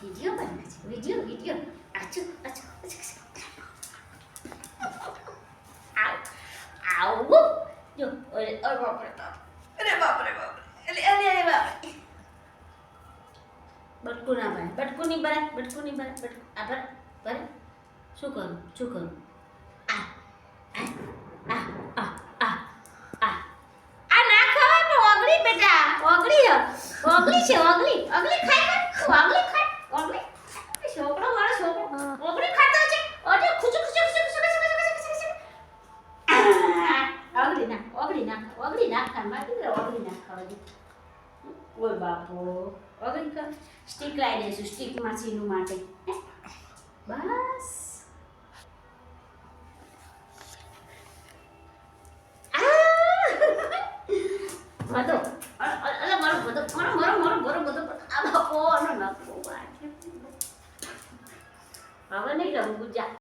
video બનાવે છે video આચુ આચુ આવ આવ જો અરે બાપરે બાપરે અરે બાપરે બટકું ના બને બટકું નહીં બટકું આ બરે શું કરું આ આ આ આ આ આ ના ખવાય પણ ઓગળી બેટા ઓગળી છે ઓગળી ખાય ઓગળી છોકરો મારો છોકરો ઓગળી ખાતો છે ઓટે ખુચુ ઓગળી ના ખા માટી ઓગળી ના ખાવા ઓય બાપો ઓગળી કર સ્ટીક લાવી દઈશું સ્ટીક માસીનું માટે બસ બધો અલા મારો બધો આ બાપો આનો નાખો હવે નહીં રમવું જા